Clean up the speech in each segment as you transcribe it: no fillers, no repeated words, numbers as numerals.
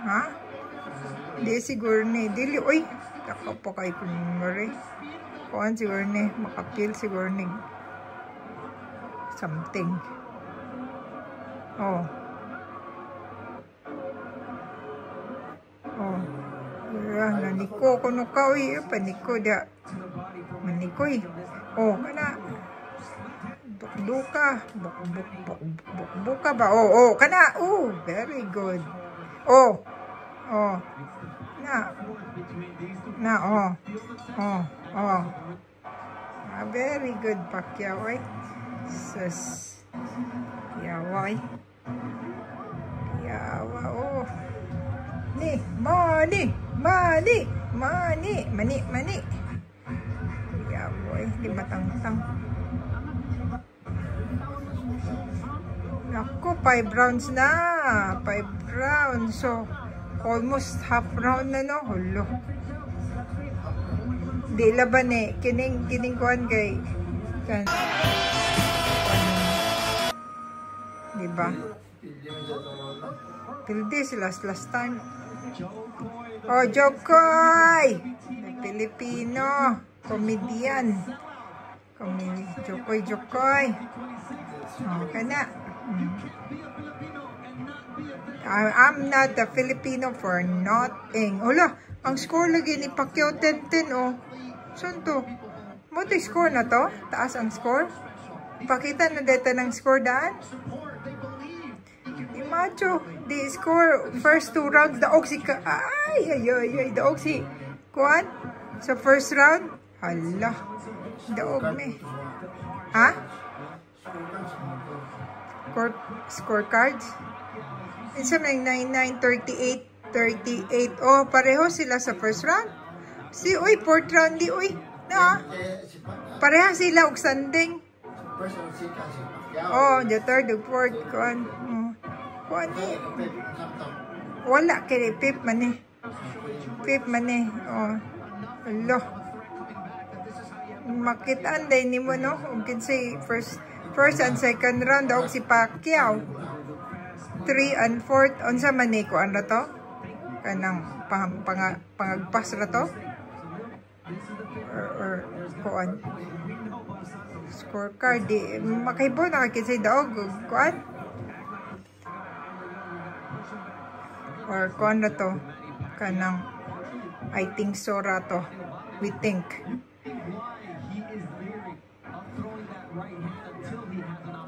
Ha? Di siguro ni. Dili, uy. Taka po kay kumari. Kuhan siguro ni. Makapil siguro ni. Something. Oh. Oh. Naniko kuno ka, uy. Paniko da. Manikoy. Oh, kana. Buka. Buka ba? Oh, kana. Oh, very good. Oh. Oh. Oh. Very good, Pacquiao, eh. Sus. Yawa, eh. Yawa, oh. Mani. Yawa, eh. Di matang-tang. Naku, 5 rounds na. 5 rounds. So, almost half round na, no? Hulo. Di laban eh. Kining kuhan kay. Kan. Diba? Pildi sila last time. Oh, Jokoy! Pilipino. Comedian. Jokoy. Oh, kana. I'm not a Filipino for nothing. Ula, ang score lagi ni Pacquiao 10-10, oh. Saan to? Mo to score na to? Taas ang score? Pakita na dito ng score daan? Di macho. Di score first 2 rounds. Daog si ka. Ay. Daog si. Kuan? Sa first round? Hala. Daog me. Ha? Scorecards? Isa may 9-9, 38. Oh, pareho sila sa first round. Uy, 4th round di, uy. Na. Pareha sila og sanding. Oh, the 3rd, the 4th. Kuan ni. Wala kay 5th man eh. Oh. Hello. Makitaan day ni mo, no? Ug kinsay first and second round daw si Pacquiao. 3 and 4th unsa man ni ko ano to? Kanang pangagpas ra to? Or kuan? Scorecard di makaibo na kinsay daog kuan? Or kuan na to? Kanang I think so ra to. We think.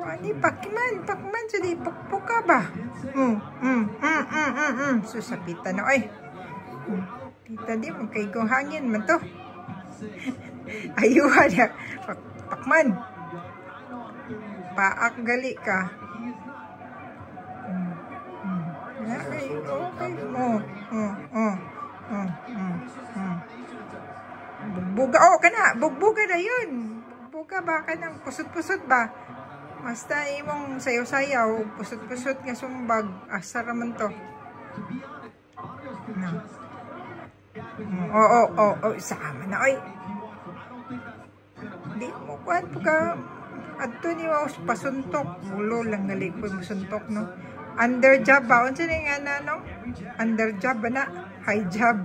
Ani Pacman so di pukpuka ba? Susapitan na ay. Tita di mo kay kong hangin man to. Ayuha na. Pacman. Paak gali ka. Okay. Bugbuga. Oh, kana. Bugbuga na yun. Bugbuga ba? Kanang pusot-pusot ba? Basta imong sayaw-sayaw, pusot-pusot nga sumbag, asar naman to. No. Oh, sama na, oy. Di mo kuhan po ka, adto ni mo pasuntok, mulo lang nalikoy mo suntok, no? Under jab ba? Unsa na nga na, no? Under jab ba na? High jab.